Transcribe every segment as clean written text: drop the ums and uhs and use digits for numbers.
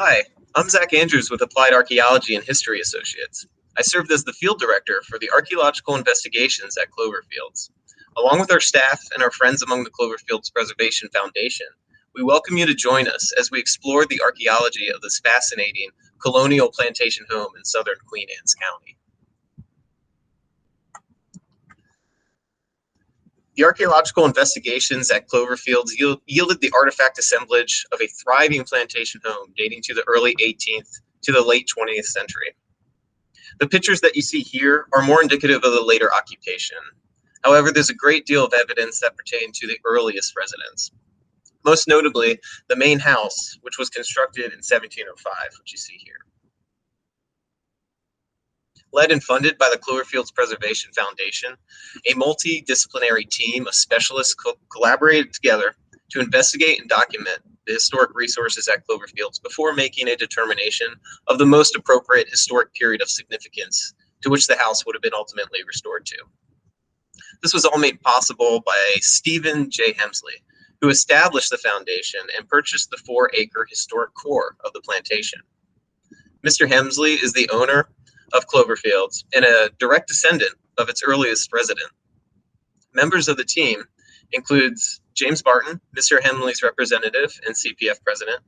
Hi, I'm Zach Andrews with Applied Archaeology and History Associates. I served as the field director for the archaeological investigations at Cloverfields. Along with our staff and our friends among the Cloverfields Preservation Foundation, we welcome you to join us as we explore the archaeology of this fascinating colonial plantation home in southern Queen Anne's County. The archaeological investigations at Cloverfields yielded the artifact assemblage of a thriving plantation home dating to the early 18th to the late 20th century. The pictures that you see here are more indicative of the later occupation. However, there's a great deal of evidence that pertain to the earliest residents. Most notably, the main house, which was constructed in 1705, which you see here. Led and funded by the Cloverfields Preservation Foundation, a multidisciplinary team of specialists collaborated together to investigate and document the historic resources at Cloverfields before making a determination of the most appropriate historic period of significance to which the house would have been ultimately restored to. This was all made possible by Stephen J. Hemsley, who established the foundation and purchased the 4-acre historic core of the plantation. Mr. Hemsley is the owner of Cloverfields and a direct descendant of its earliest resident. Members of the team includes James Barton, Mr. Hemsley's representative and CPF president,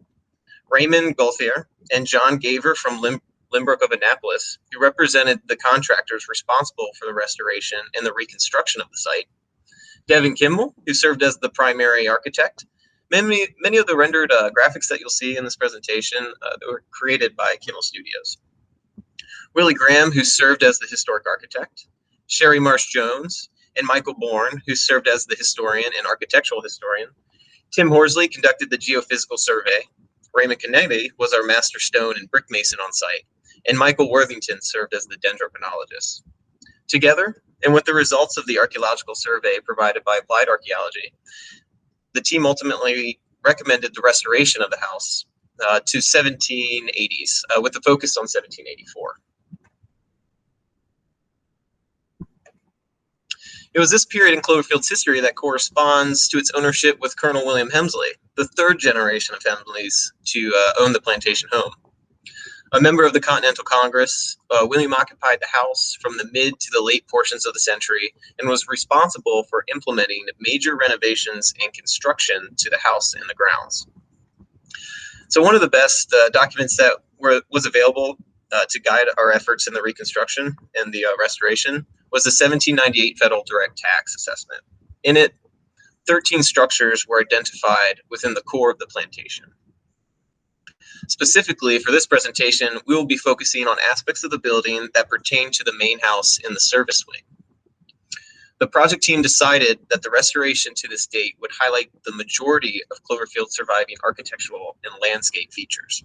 Raymond Gauthier, and John Gaver from Limbrook of Annapolis, who represented the contractors responsible for the restoration and the reconstruction of the site, Devin Kimmel, who served as the primary architect. Many of the rendered graphics that you'll see in this presentation were created by Kimmel Studios. Willie Graham, who served as the historic architect, Sherry Marsh Jones, and Michael Bourne, who served as the historian and architectural historian. Tim Horsley conducted the geophysical survey. Raymond Kennedy was our master stone and brick mason on site, and Michael Worthington served as the dendrochronologist. Together, and with the results of the archaeological survey provided by Applied Archaeology, the team ultimately recommended the restoration of the house to 1780s, with a focus on 1784. It was this period in Cloverfield's history that corresponds to its ownership with Colonel William Hemsley, the third generation of Hemsleys to own the plantation home. A member of the Continental Congress, William occupied the house from the mid to the late portions of the century and was responsible for implementing major renovations and construction to the house and the grounds. So one of the best documents that was available to guide our efforts in the reconstruction and the restoration was the 1798 federal direct tax assessment. In it, 13 structures were identified within the core of the plantation. Specifically, for this presentation, we will be focusing on aspects of the building that pertain to the main house in the service wing. The project team decided that the restoration to this date would highlight the majority of Cloverfield's surviving architectural and landscape features.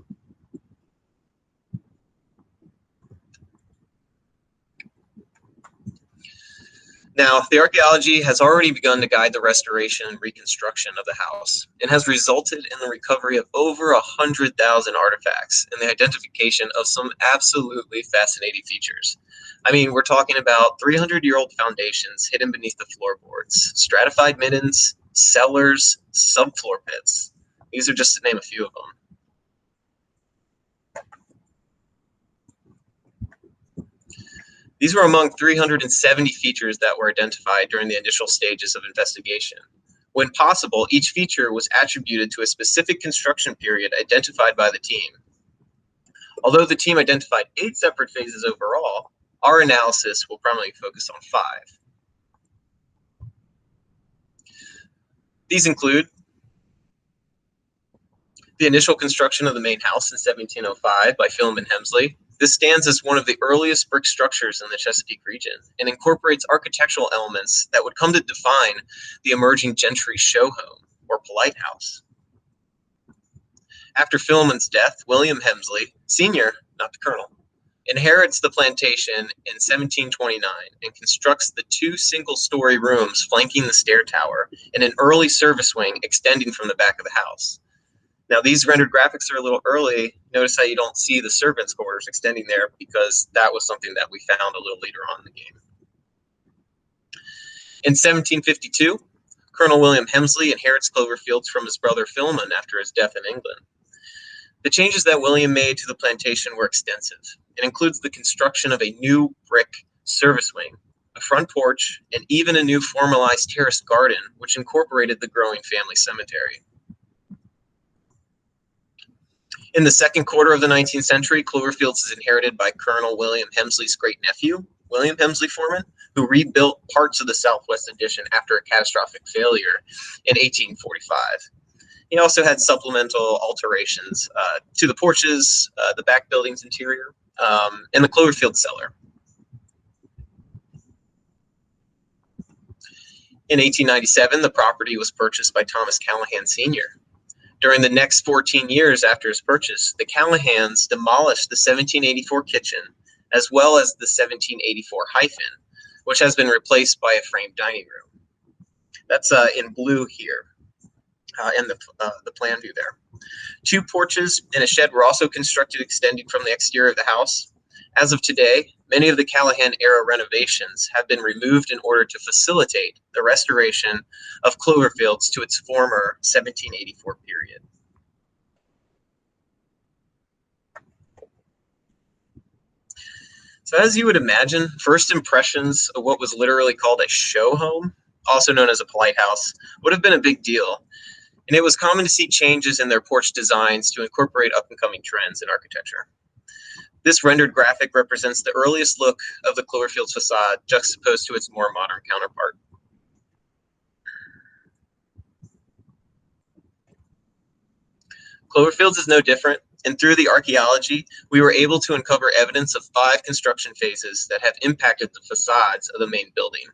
Now, the archaeology has already begun to guide the restoration and reconstruction of the house and has resulted in the recovery of over 100,000 artifacts and the identification of some absolutely fascinating features. I mean, we're talking about 300-year-old foundations hidden beneath the floorboards, stratified middens, cellars, subfloor pits. These are just to name a few of them. These were among 370 features that were identified during the initial stages of investigation. When possible, each feature was attributed to a specific construction period identified by the team. Although the team identified 8 separate phases overall, our analysis will primarily focus on 5. These include the initial construction of the main house in 1705 by Philemon Hemsley. This stands as one of the earliest brick structures in the Chesapeake region and incorporates architectural elements that would come to define the emerging gentry show home or polite house. After Philemon's death, William Hemsley, Sr., not the Colonel, inherits the plantation in 1729 and constructs the 2 single-story rooms flanking the stair tower and an early service wing extending from the back of the house. Now, these rendered graphics are a little early. Notice how you don't see the servants' quarters extending there because that was something that we found a little later on in the game. In 1752, Colonel William Hemsley inherits Cloverfields from his brother Philemon after his death in England. The changes that William made to the plantation were extensive. It includes the construction of a new brick service wing, a front porch, and even a new formalized terraced garden, which incorporated the growing family cemetery. In the second quarter of the 19th century, Cloverfields is inherited by Colonel William Hemsley's great-nephew, William Hemsley Foreman, who rebuilt parts of the southwest addition after a catastrophic failure in 1845. He also had supplemental alterations to the porches, the back building's interior, and the Cloverfield cellar. In 1897, the property was purchased by Thomas Callahan Sr. During the next 14 years after his purchase, the Callahans demolished the 1784 kitchen, as well as the 1784 hyphen, which has been replaced by a framed dining room. That's in blue here, in the plan view there. 2 porches and a shed were also constructed extending from the exterior of the house. As of today, many of the Callahan-era renovations have been removed in order to facilitate the restoration of Cloverfields to its former 1784 period. So as you would imagine, first impressions of what was literally called a show home, also known as a polite house, would have been a big deal. And it was common to see changes in their porch designs to incorporate up-and-coming trends in architecture. This rendered graphic represents the earliest look of the Cloverfields facade juxtaposed to its more modern counterpart. Cloverfields is no different, and through the archaeology, we were able to uncover evidence of 5 construction phases that have impacted the facades of the main building.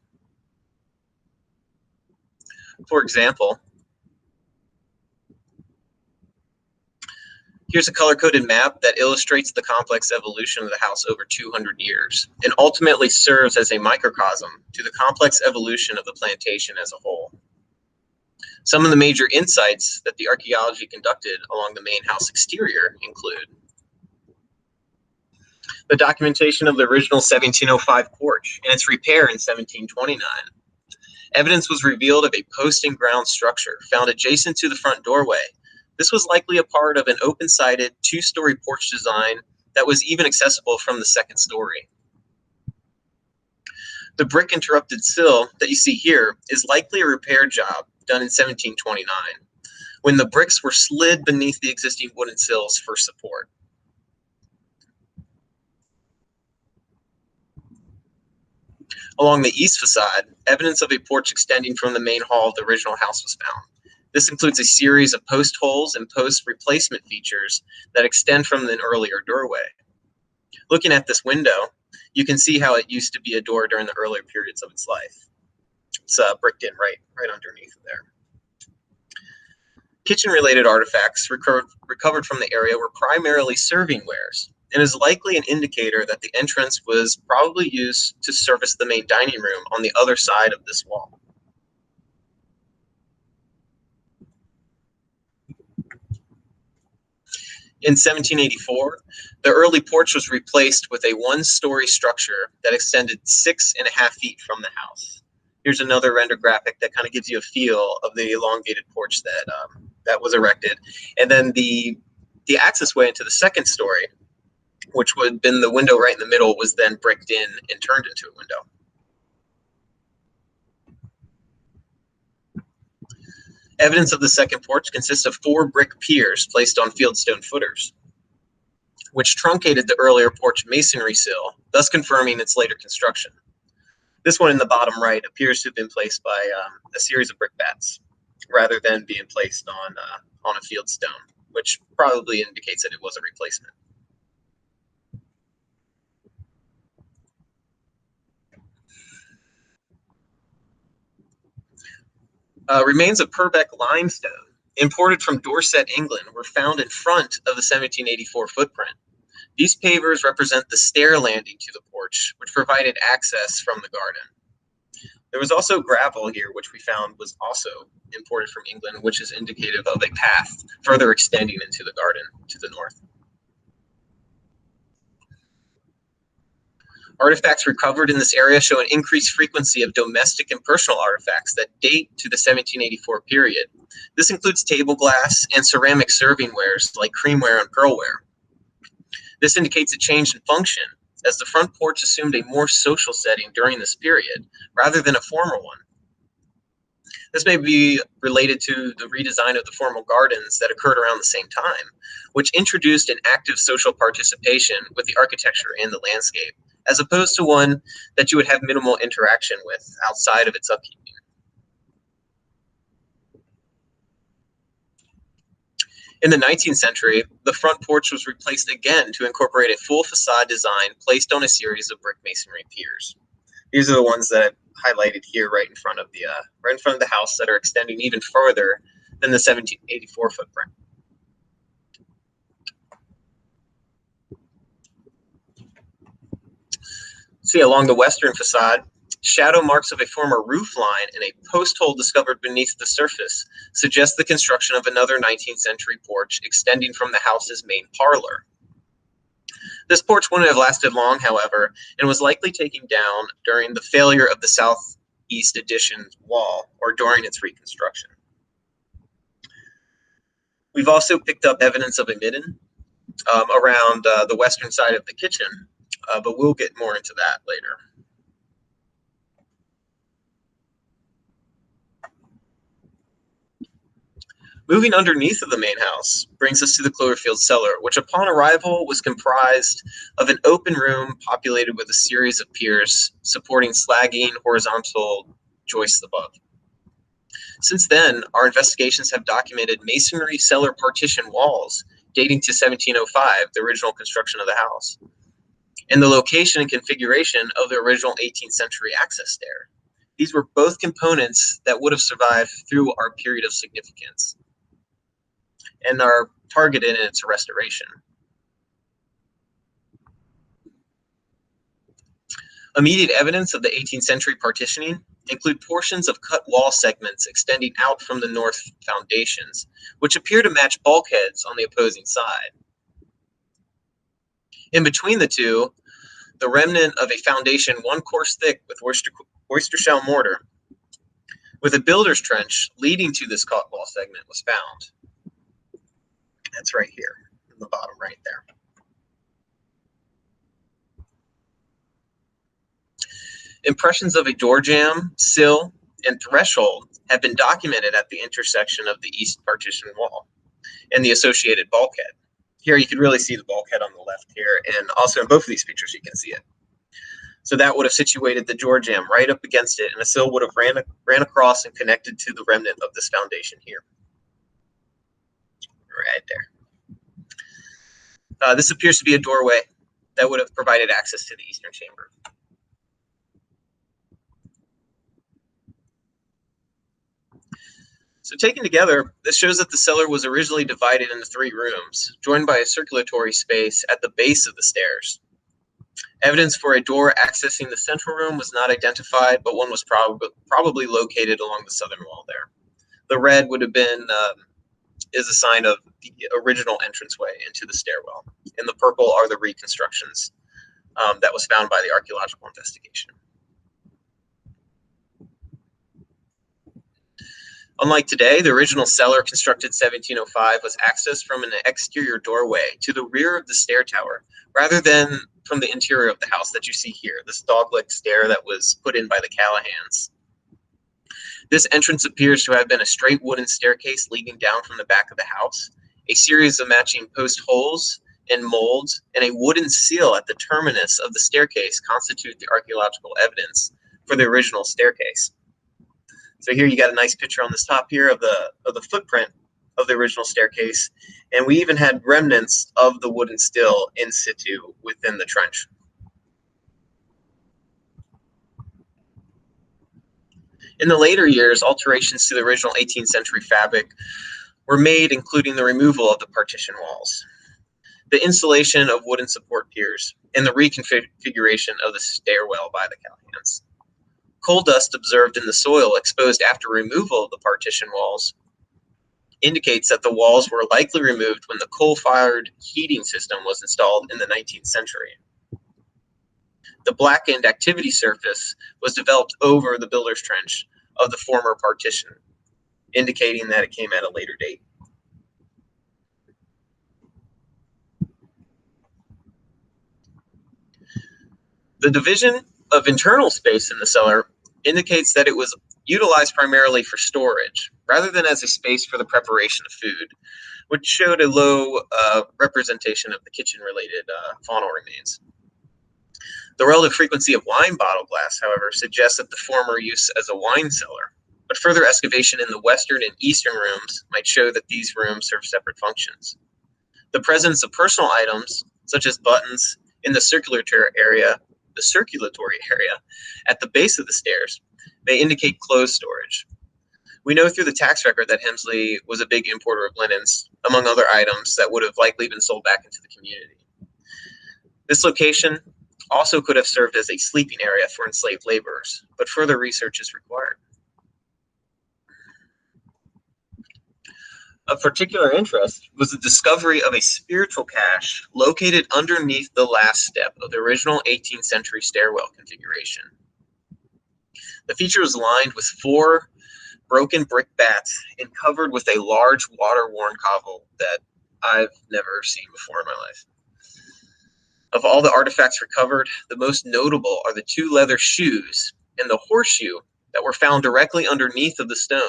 For example, here's a color-coded map that illustrates the complex evolution of the house over 200 years and ultimately serves as a microcosm to the complex evolution of the plantation as a whole. Some of the major insights that the archaeology conducted along the main house exterior include the documentation of the original 1705 porch and its repair in 1729. Evidence was revealed of a post and ground structure found adjacent to the front doorway. This was likely a part of an open-sided 2-story porch design that was even accessible from the 2nd story. The brick interrupted sill that you see here is likely a repair job done in 1729, when the bricks were slid beneath the existing wooden sills for support. Along the east facade, evidence of a porch extending from the main hall of the original house was found. This includes a series of post holes and post replacement features that extend from an earlier doorway. Looking at this window, you can see how it used to be a door during the earlier periods of its life. It's bricked in right underneath there. Kitchen-related artifacts recovered from the area were primarily serving wares, and is likely an indicator that the entrance was probably used to service the main dining room on the other side of this wall. In 1784, the early porch was replaced with a 1-story structure that extended 6.5 feet from the house. Here's another render graphic that kind of gives you a feel of the elongated porch that was erected. And then the access way into the 2nd story, which would have been the window right in the middle, was then bricked in and turned into a window. Evidence of the 2nd porch consists of 4 brick piers placed on fieldstone footers, which truncated the earlier porch masonry sill, thus confirming its later construction. This one in the bottom right appears to have been placed by a series of brick bats, rather than being placed on a fieldstone, which probably indicates that it was a replacement. Remains of Purbeck limestone, imported from Dorset, England, were found in front of the 1784 footprint. These pavers represent the stair landing to the porch, which provided access from the garden. There was also gravel here, which we found was also imported from England, which is indicative of a path further extending into the garden to the north. Artifacts recovered in this area show an increased frequency of domestic and personal artifacts that date to the 1784 period. This includes table glass and ceramic serving wares like creamware and pearlware. This indicates a change in function, as the front porch assumed a more social setting during this period, rather than a formal one. This may be related to the redesign of the formal gardens that occurred around the same time, which introduced an active social participation with the architecture and the landscape, as opposed to one that you would have minimal interaction with outside of its upkeeping. In the 19th century, the front porch was replaced again to incorporate a full facade design placed on a series of brick masonry piers. These are the ones that I've highlighted here right in front of the house that are extending even further than the 1784 footprint. See, along the western facade, shadow marks of a former roof line and a post hole discovered beneath the surface suggest the construction of another 19th century porch extending from the house's main parlor. This porch wouldn't have lasted long, however, and was likely taken down during the failure of the southeast addition wall or during its reconstruction. We've also picked up evidence of a midden around the western side of the kitchen, but we'll get more into that later. Moving underneath of the main house brings us to the Cloverfields cellar, which upon arrival was comprised of an open room populated with a series of piers supporting slagging horizontal joists above. Since then, our investigations have documented masonry cellar partition walls dating to 1705, the original construction of the house, and the location and configuration of the original 18th century access stair. These were both components that would have survived through our period of significance and are targeted in its restoration. Immediate evidence of the 18th century partitioning include portions of cut wall segments extending out from the north foundations, which appear to match bulkheads on the opposing side. In between the two, the remnant of a foundation 1 course thick with oyster shell mortar, with a builder's trench leading to this cut wall segment, was found. That's right here, in the bottom right there. Impressions of a door jamb, sill, and threshold have been documented at the intersection of the east partition wall and the associated bulkhead. Here you can really see the bulkhead on the left here, and also in both of these pictures you can see it. So that would have situated the door jamb right up against it, and a sill would have ran across and connected to the remnant of this foundation here. Right there. This appears to be a doorway that would have provided access to the eastern chamber. So taken together, this shows that the cellar was originally divided into 3 rooms, joined by a circulatory space at the base of the stairs. Evidence for a door accessing the central room was not identified, but one was probably located along the southern wall there. The red would have been is a sign of the original entranceway into the stairwell, and the purple are the reconstructions that was found by the archaeological investigation. Unlike today, the original cellar constructed 1705 was accessed from an exterior doorway to the rear of the stair tower, rather than from the interior of the house that you see here, this dog-leg stair that was put in by the Callahans. This entrance appears to have been a straight wooden staircase leading down from the back of the house, a series of matching post holes and molds, and a wooden seal at the terminus of the staircase constitute the archaeological evidence for the original staircase. So here you got a nice picture on this top here of the footprint of the original staircase, and we even had remnants of the wooden still in situ within the trench. In the later years, alterations to the original 18th century fabric were made, including the removal of the partition walls, the installation of wooden support piers, and the reconfiguration of the stairwell by the Callahans. Coal dust observed in the soil exposed after removal of the partition walls indicates that the walls were likely removed when the coal-fired heating system was installed in the 19th century. The blackened activity surface was developed over the builder's trench of the former partition indicating that it came at a later date. The division of internal space in the cellar indicates that it was utilized primarily for storage, rather than as a space for the preparation of food, which showed a low representation of the kitchen-related faunal remains. The relative frequency of wine bottle glass, however, suggests that the former use as a wine cellar, but further excavation in the western and eastern rooms might show that these rooms serve separate functions. The presence of personal items, such as buttons, in the circulatory area at the base of the stairs may indicate clothes storage. We know through the tax record that Hemsley was a big importer of linens, among other items that would have likely been sold back into the community. This location also could have served as a sleeping area for enslaved laborers, but further research is required. Of particular interest was the discovery of a spiritual cache located underneath the last step of the original 18th century stairwell configuration. The feature was lined with 4 broken brick bats and covered with a large water-worn cobble that I've never seen before in my life. Of all the artifacts recovered, the most notable are the 2 leather shoes and the horseshoe that were found directly underneath of the stone.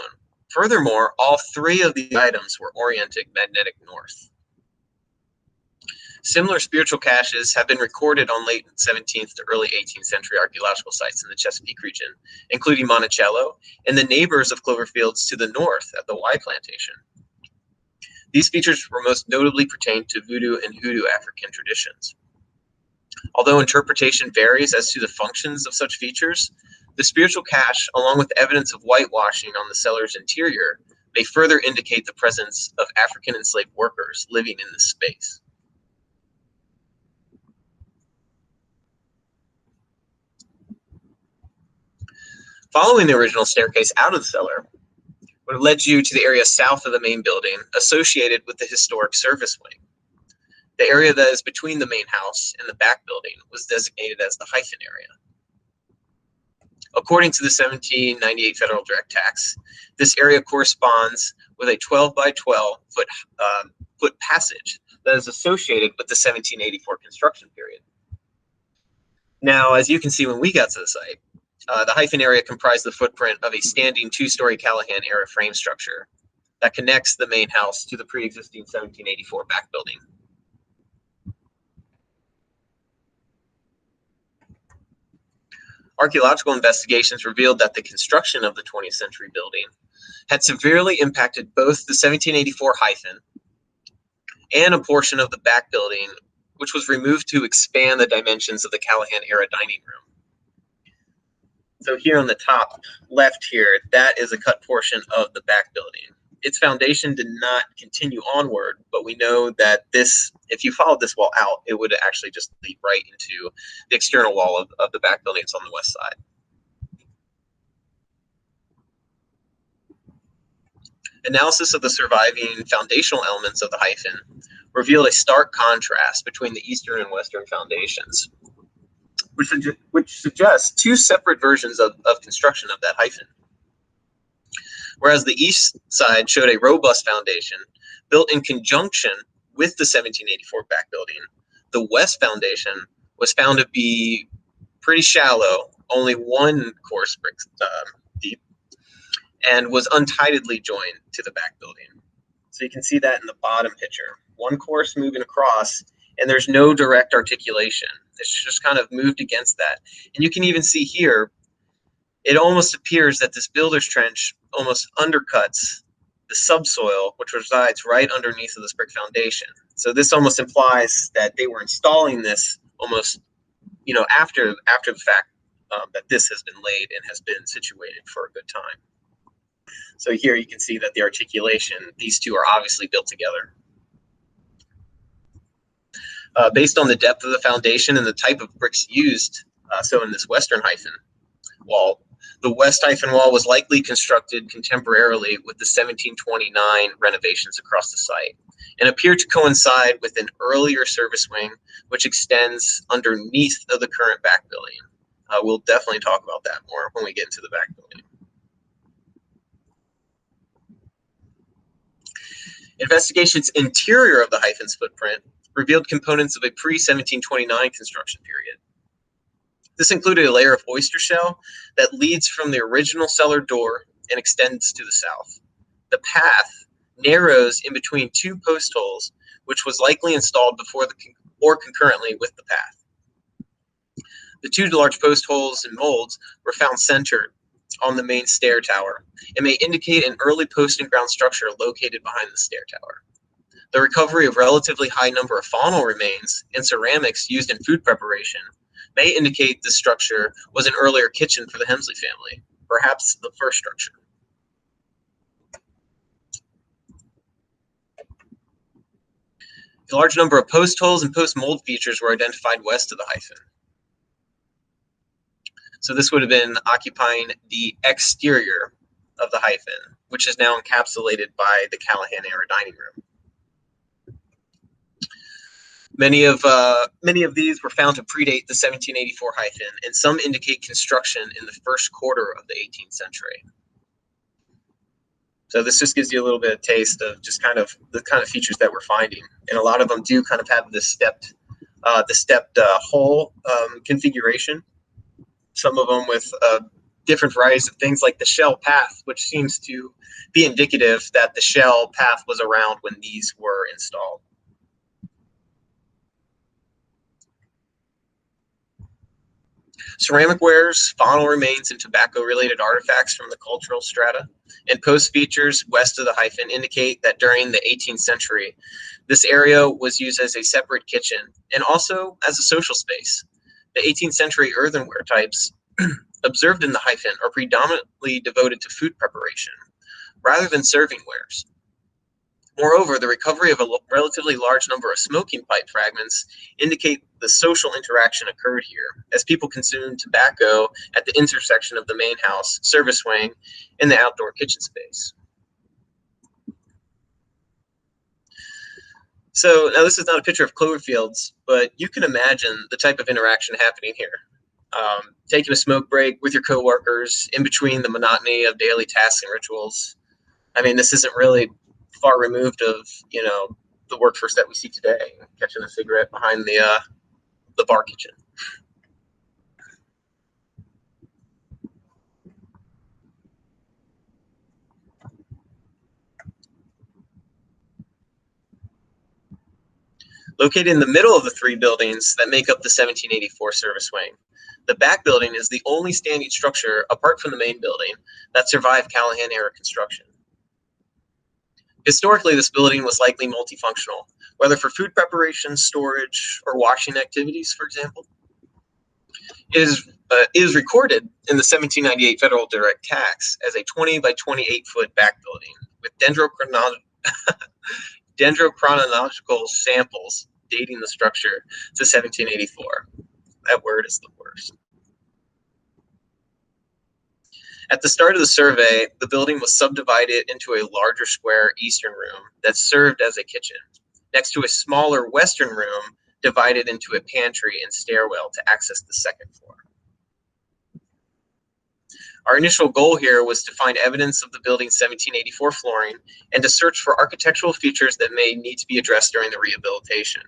Furthermore, all 3 of the items were oriented magnetic north. Similar spiritual caches have been recorded on late 17th to early 18th century archaeological sites in the Chesapeake region, including Monticello and the neighbors of Cloverfields to the north at the Y Plantation. These features were most notably pertained to voodoo and hoodoo African traditions. Although interpretation varies as to the functions of such features, the spiritual cache, along with evidence of whitewashing on the cellar's interior, may further indicate the presence of African enslaved workers living in this space. Following the original staircase out of the cellar would have led you to the area south of the main building associated with the historic service wing. The area that is between the main house and the back building was designated as the Hyphen area. According to the 1798 federal direct tax, this area corresponds with a 12 by 12 foot passage that is associated with the 1784 construction period. Now, as you can see when we got to the site, the Hyphen area comprised the footprint of a standing 2-story Callahan era frame structure that connects the main house to the pre-existing 1784 back building. Archaeological investigations revealed that the construction of the 20th century building had severely impacted both the 1784 Hyphen and a portion of the back building, which was removed to expand the dimensions of the Callahan era dining room. So here on the top left here, that is a cut portion of the back building. Its foundation did not continue onward, but we know that this, if you followed this wall out, it would actually just lead right into the external wall of the back building. It's on the west side. Analysis of the surviving foundational elements of the Hyphen revealed a stark contrast between the eastern and western foundations, which suggests 2 separate versions of construction of that Hyphen. Whereas the east side showed a robust foundation built in conjunction with the 1784 back building, the west foundation was found to be pretty shallow, only 1 course brick deep, and was untidedly joined to the back building. So you can see that in the bottom picture. 1 course moving across, and there's no direct articulation. It's just kind of moved against that. And you can even see here, it almost appears that this builder's trench almost undercuts the subsoil, which resides right underneath of this brick foundation. So this almost implies that they were installing this almost, after the fact that this has been laid and has been situated for a good time. So here you can see that the articulation, these 2 are obviously built together. Based on the depth of the foundation and the type of bricks used, so in this western Hyphen wall, the west Hyphen wall was likely constructed contemporarily with the 1729 renovations across the site and appeared to coincide with an earlier service wing, which extends underneath of the current back building. We'll definitely talk about that more when we get into the back building. Investigations interior of the hyphen's footprint revealed components of a pre-1729 construction period. This included a layer of oyster shell that leads from the original cellar door and extends to the south. The path narrows in between two post holes, which was likely installed before or concurrently with the path. The two large post holes and molds were found centered on the main stair tower and may indicate an early post and ground structure located behind the stair tower. The recovery of relatively high number of faunal remains and ceramics used in food preparation may indicate this structure was an earlier kitchen for the Hemsley family, perhaps the first structure. A large number of post holes and post mold features were identified west of the hyphen. So this would have been occupying the exterior of the hyphen, which is now encapsulated by the Callahan era dining room. Many of these were found to predate the 1784 hyphen, and some indicate construction in the first quarter of the 18th century. So this just gives you a little bit of taste of just kind of the kind of features that we're finding, and a lot of them do kind of have this stepped hole configuration. Some of them with different varieties of things like the shell path, which seems to be indicative that the shell path was around when these were installed. Ceramic wares, faunal remains, and tobacco-related artifacts from the cultural strata and post features west of the hyphen indicate that during the 18th century, this area was used as a separate kitchen and also as a social space. The 18th century earthenware types observed in the hyphen are predominantly devoted to food preparation rather than serving wares. Moreover, the recovery of a relatively large number of smoking pipe fragments indicate the social interaction occurred here, as people consumed tobacco at the intersection of the main house, service wing, and the outdoor kitchen space. So now this is not a picture of Cloverfields, but you can imagine the type of interaction happening here. Taking a smoke break with your coworkers in between the monotony of daily tasks and rituals. I mean, this isn't really far removed of, you know, the workforce that we see today, catching a cigarette behind the bar kitchen. Located in the middle of the three buildings that make up the 1784 service wing, the back building is the only standing structure apart from the main building that survived Callahan era construction. Historically, this building was likely multifunctional, whether for food preparation, storage, or washing activities, for example. It is recorded in the 1798 federal direct tax as a 20 by 28 foot back building with dendrochronological samples dating the structure to 1784. That word is the worst. At the start of the survey, the building was subdivided into a larger square eastern room that served as a kitchen, next to a smaller western room divided into a pantry and stairwell to access the second floor. Our initial goal here was to find evidence of the building's 1784 flooring and to search for architectural features that may need to be addressed during the rehabilitation.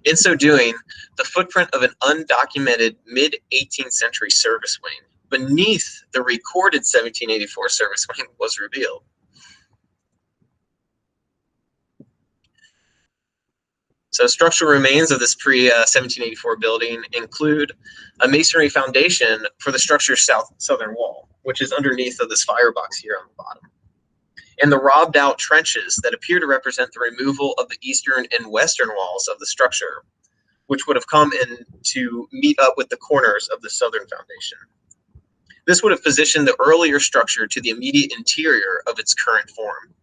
In so doing, the footprint of an undocumented mid-18th century service wing beneath the recorded 1784 service wing was revealed. So structural remains of this pre-1784 building include a masonry foundation for the structure's southern wall, which is underneath of this firebox here on the bottom, and the robbed out trenches that appear to represent the removal of the eastern and western walls of the structure, which would have come in to meet up with the corners of the southern foundation. This would have positioned the earlier structure to the immediate interior of its current form.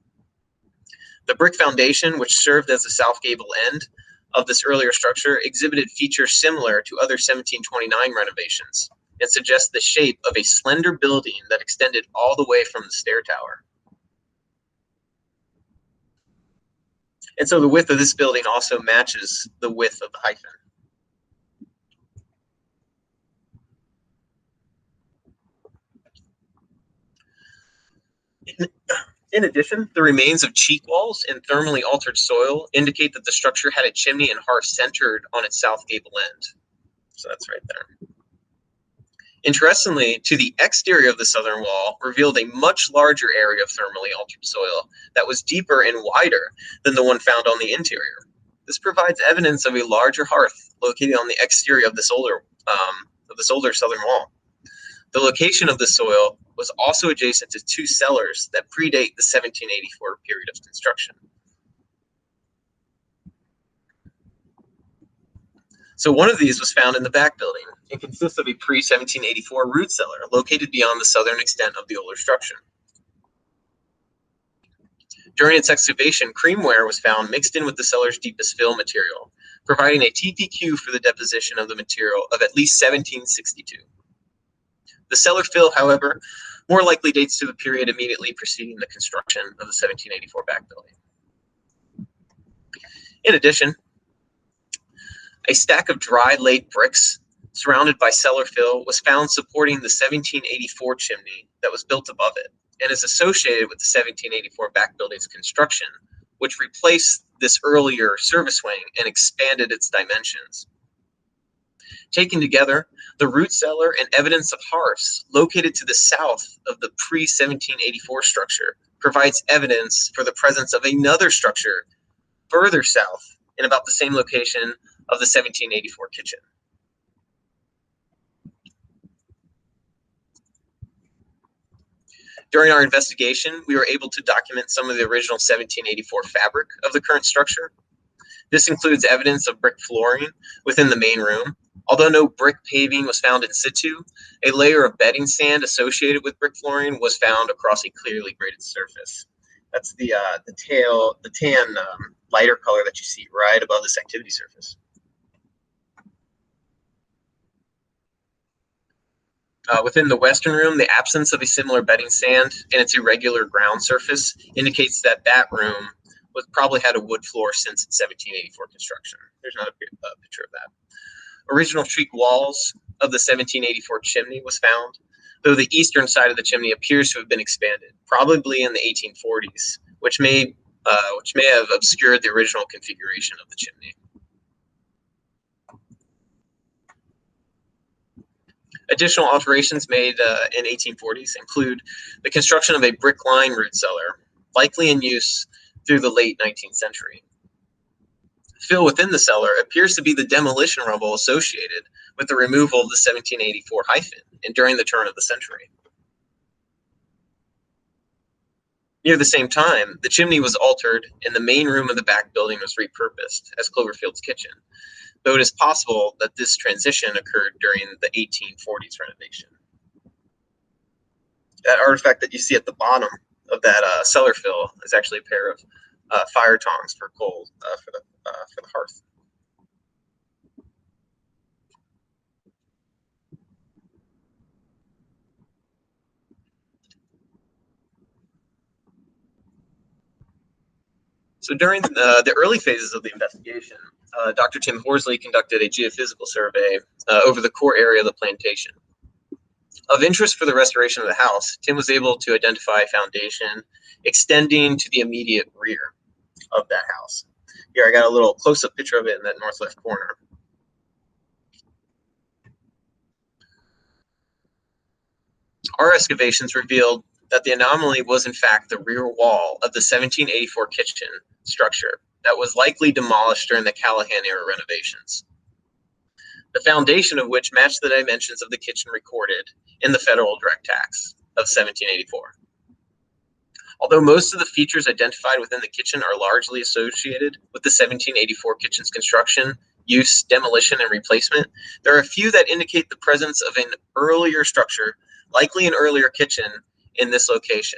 The brick foundation, which served as the south gable end of this earlier structure, exhibited features similar to other 1729 renovations and suggests the shape of a slender building that extended all the way from the stair tower. And so the width of this building also matches the width of the hyphen. In addition, the remains of cheek walls and thermally altered soil indicate that the structure had a chimney and hearth centered on its south gable end. So that's right there. Interestingly, to the exterior of the southern wall revealed a much larger area of thermally altered soil that was deeper and wider than the one found on the interior. This provides evidence of a larger hearth located on the exterior of this older southern wall. The location of the soil was also adjacent to two cellars that predate the 1784 period of construction. So one of these was found in the back building. It consists of a pre-1784 root cellar located beyond the southern extent of the older structure. During its excavation, creamware was found mixed in with the cellar's deepest fill material, providing a TPQ for the deposition of the material of at least 1762. The cellar fill, however, more likely dates to the period immediately preceding the construction of the 1784 back building. In addition, a stack of dry laid bricks surrounded by cellar fill was found supporting the 1784 chimney that was built above it and is associated with the 1784 back building's construction, which replaced this earlier service wing and expanded its dimensions. Taken together, the root cellar and evidence of hearths located to the south of the pre-1784 structure provides evidence for the presence of another structure further south in about the same location of the 1784 kitchen. During our investigation, we were able to document some of the original 1784 fabric of the current structure. This includes evidence of brick flooring within the main room. Although no brick paving was found in situ, a layer of bedding sand associated with brick flooring was found across a clearly graded surface. That's the tan lighter color that you see right above this activity surface. Within the western room, the absence of a similar bedding sand and its irregular ground surface indicates that that room probably had a wood floor since its 1784 construction. There's not a picture of that. Original teak walls of the 1784 chimney was found, though the eastern side of the chimney appears to have been expanded, probably in the 1840s, which may have obscured the original configuration of the chimney. Additional alterations made in 1840s include the construction of a brick line root cellar, likely in use through the late 19th century. Fill within the cellar appears to be the demolition rubble associated with the removal of the 1784 hyphen and during the turn of the century. Near the same time, the chimney was altered and the main room of the back building was repurposed as Cloverfield's kitchen, though it is possible that this transition occurred during the 1840s renovation. That artifact that you see at the bottom of that cellar fill is actually a pair of fire tongs for coal for the hearth. So during the early phases of the investigation, Dr. Tim Horsley conducted a geophysical survey over the core area of the plantation. Of interest for the restoration of the house, Tim was able to identify a foundation extending to the immediate rear of that house. Here, I got a little close-up picture of it in that north left corner. Our excavations revealed that the anomaly was in fact the rear wall of the 1784 kitchen structure that was likely demolished during the Callahan era renovations. The foundation of which matched the dimensions of the kitchen recorded in the federal direct tax of 1784. Although most of the features identified within the kitchen are largely associated with the 1784 kitchen's construction, use, demolition, and replacement, there are a few that indicate the presence of an earlier structure, likely an earlier kitchen, in this location,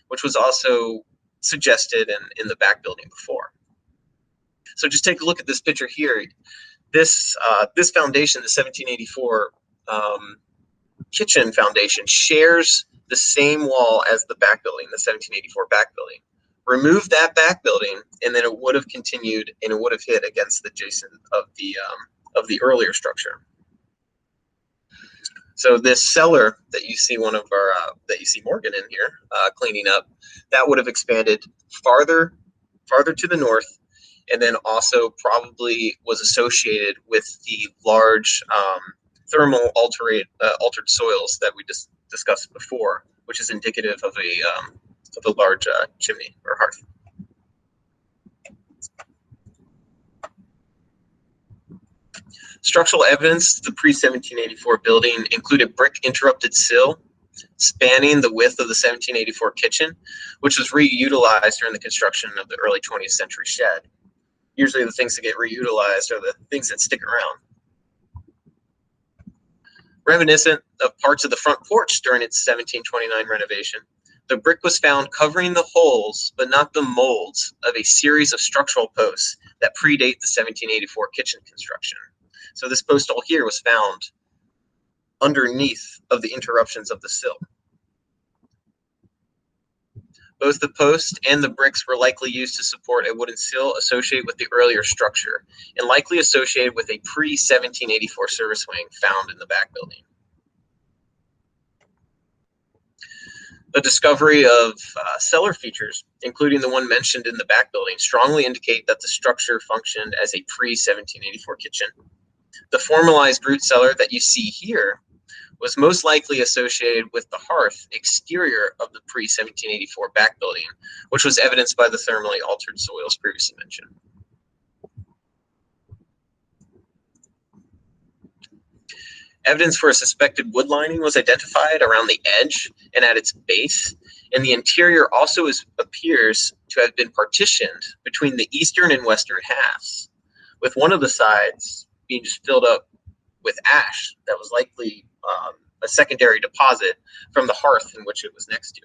which was also suggested in the back building before. So just take a look at this picture here. This foundation, the 1784 kitchen foundation, shares the same wall as the back building, the 1784 back building. Remove that back building, and then it would have continued, and it would have hit against the adjacent of the earlier structure. So this cellar that you see that you see Morgan in here cleaning up, that would have expanded farther to the north, and then also probably was associated with the large thermal altered soils that we just discussed before, which is indicative of a large chimney or hearth. Structural evidence to the pre-1784 building included brick interrupted sill spanning the width of the 1784 kitchen, which was reutilized during the construction of the early 20th century shed. Usually the things that get reutilized are the things that stick around. Reminiscent of parts of the front porch during its 1729 renovation, the brick was found covering the holes, but not the molds, of a series of structural posts that predate the 1784 kitchen construction. So this post hole here was found underneath of the interruptions of the sill. Both the post and the bricks were likely used to support a wooden sill associated with the earlier structure, and likely associated with a pre-1784 service wing found in the back building. The discovery of cellar features, including the one mentioned in the back building, strongly indicate that the structure functioned as a pre-1784 kitchen. The formalized root cellar that you see here was most likely associated with the hearth exterior of the pre-1784 back building, which was evidenced by the thermally altered soils previously mentioned. Evidence for a suspected wood lining was identified around the edge and at its base, and the interior also appears to have been partitioned between the eastern and western halves, with one of the sides being just filled up with ash that was likely a secondary deposit from the hearth in which it was next to.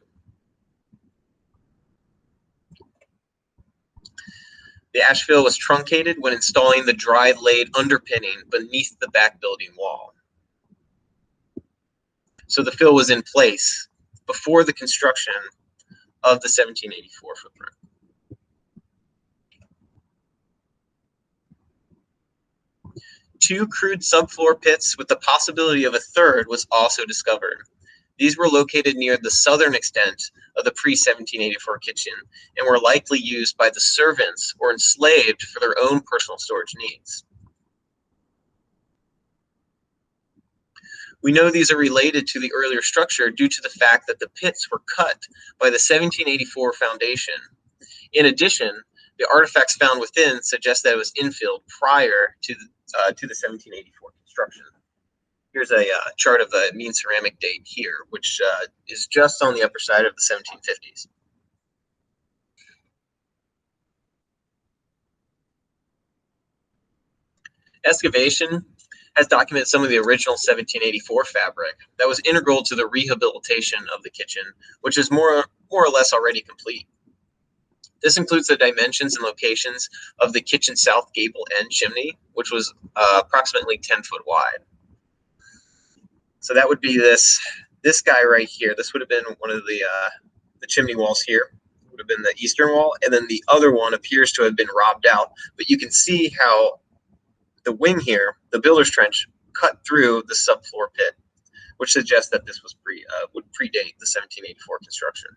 The ash fill was truncated when installing the dry laid underpinning beneath the back building wall. So the fill was in place before the construction of the 1784 footprint. Two crude subfloor pits with the possibility of a third was also discovered. These were located near the southern extent of the pre-1784 kitchen and were likely used by the servants or enslaved for their own personal storage needs. We know these are related to the earlier structure due to the fact that the pits were cut by the 1784 foundation. In addition, the artifacts found within suggest that it was infilled prior to the 1784 construction. Here's a chart of the mean ceramic date here, which is just on the upper side of the 1750s. Excavation has documented some of the original 1784 fabric that was integral to the rehabilitation of the kitchen, which is more or less already complete. This includes the dimensions and locations of the kitchen south gable end chimney, which was approximately 10 foot wide. So that would be this guy right here. This would have been one of the chimney walls here. It would have been the eastern wall, and then the other one appears to have been robbed out. But you can see how the wing here, the builder's trench, cut through the subfloor pit, which suggests that this was would predate the 1784 construction.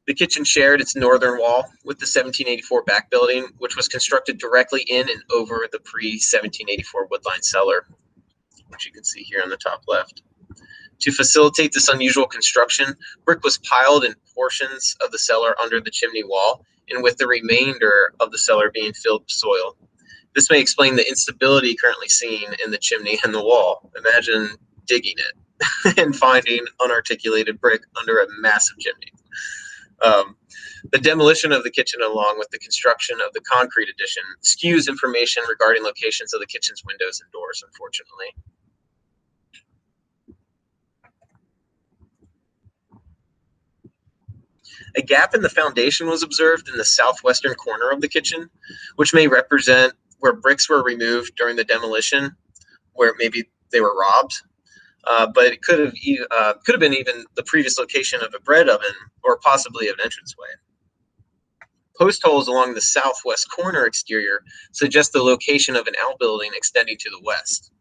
The kitchen shared its northern wall with the 1784 back building, which was constructed directly in and over the pre-1784 woodline cellar, which you can see here on the top left. To facilitate this unusual construction, brick was piled in portions of the cellar under the chimney wall, and with the remainder of the cellar being filled with soil. This may explain the instability currently seen in the chimney and the wall. Imagine digging it and finding unarticulated brick under a massive chimney. The demolition of the kitchen along with the construction of the concrete addition skews information regarding locations of the kitchen's windows and doors, unfortunately. A gap in the foundation was observed in the southwestern corner of the kitchen, which may represent where bricks were removed during the demolition, where maybe they were robbed. But it could have been even the previous location of a bread oven or possibly an entranceway. Post holes along the southwest corner exterior suggest the location of an outbuilding extending to the west.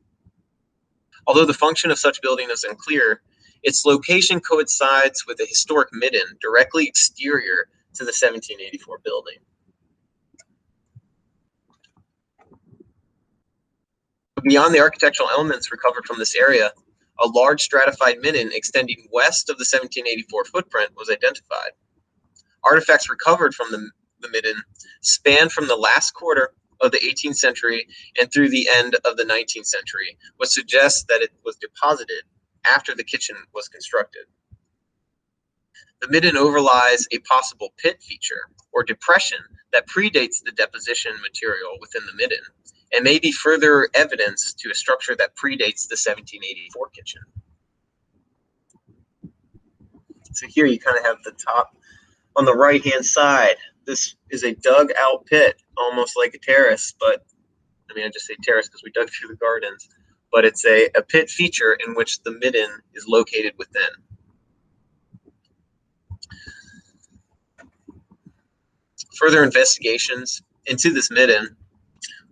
Although the function of such building is unclear, its location coincides with a historic midden directly exterior to the 1784 building. Beyond the architectural elements recovered from this area, a large stratified midden extending west of the 1784 footprint was identified. Artifacts recovered from the midden span from the last quarter of the 18th century and through the end of the 19th century, which suggests that it was deposited after the kitchen was constructed. The midden overlies a possible pit feature or depression that predates the deposition material within the midden and may be further evidence to a structure that predates the 1784 kitchen. So here you kind of have the top on the right-hand side. This is a dug out pit, almost like a terrace, but I mean, I just say terrace because we dug through the gardens, but it's a pit feature in which the midden is located within. Further investigations into this midden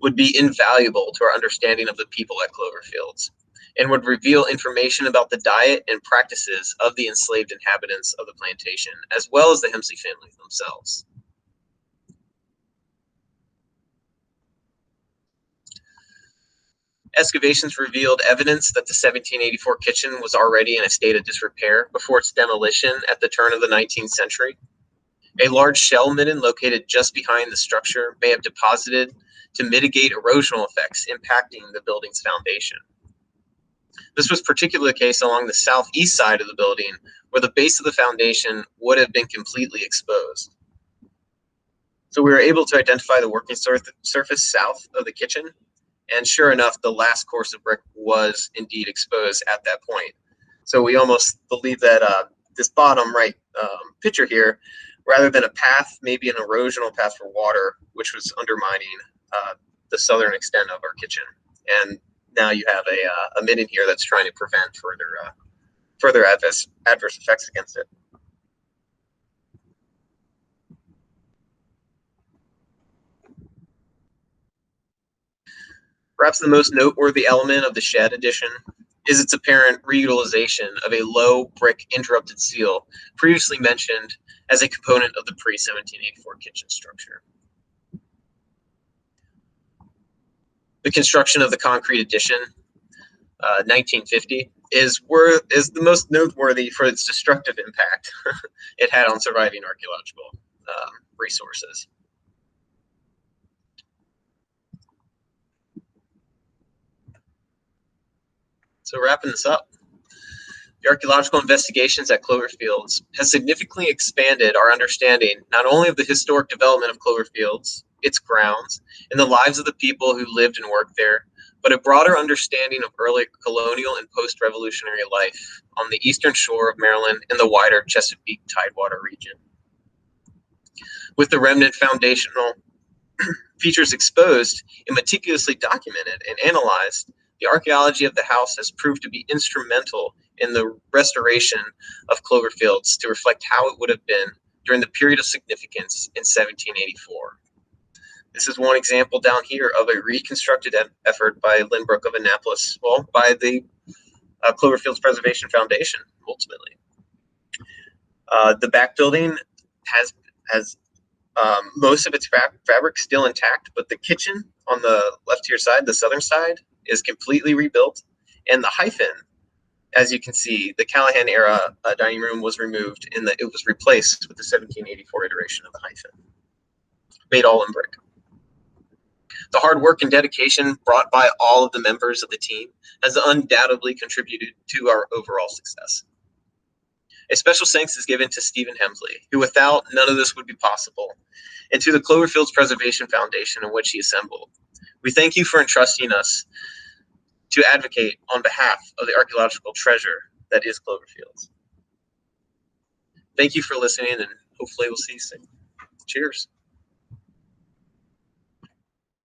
would be invaluable to our understanding of the people at Cloverfields and would reveal information about the diet and practices of the enslaved inhabitants of the plantation, as well as the Hemsley family themselves. Excavations revealed evidence that the 1784 kitchen was already in a state of disrepair before its demolition at the turn of the 19th century. A large shell midden located just behind the structure may have deposited to mitigate erosional effects impacting the building's foundation. This was particularly the case along the southeast side of the building, where the base of the foundation would have been completely exposed. So we were able to identify the working surface south of the kitchen, and sure enough, the last course of brick was indeed exposed at that point. So we almost believe that this bottom right picture here, rather than a path, maybe an erosional path for water, which was undermining the southern extent of our kitchen. And now you have a midden here that's trying to prevent further adverse effects against it. Perhaps the most noteworthy element of the shed addition is its apparent reutilization of a low brick interrupted seal previously mentioned as a component of the pre-1784 kitchen structure. The construction of the concrete addition, 1950, is the most noteworthy for its destructive impact it had on surviving archaeological resources. So wrapping this up, the archaeological investigations at Cloverfields has significantly expanded our understanding not only of the historic development of Cloverfields, its grounds, and the lives of the people who lived and worked there, but a broader understanding of early colonial and post-revolutionary life on the eastern shore of Maryland and the wider Chesapeake Tidewater region. With the remnant foundational features exposed and meticulously documented and analyzed, the archaeology of the house has proved to be instrumental in the restoration of Cloverfields to reflect how it would have been during the period of significance in 1784. This is one example down here of a reconstructed effort by Lynbrook of Annapolis, well, by the Cloverfields Preservation Foundation, ultimately. The back building has most of its fabric still intact, but the kitchen on the left here side, the southern side, is completely rebuilt, and the hyphen, as you can see, the Callahan era dining room was removed and it was replaced with the 1784 iteration of the hyphen, made all in brick. The hard work and dedication brought by all of the members of the team has undoubtedly contributed to our overall success. A special thanks is given to Stephen Hemsley, who without none of this would be possible, and to the Cloverfields Preservation Foundation in which he assembled. We thank you for entrusting us to advocate on behalf of the archaeological treasure that is Cloverfields. Thank you for listening, and hopefully we'll see you soon. Cheers.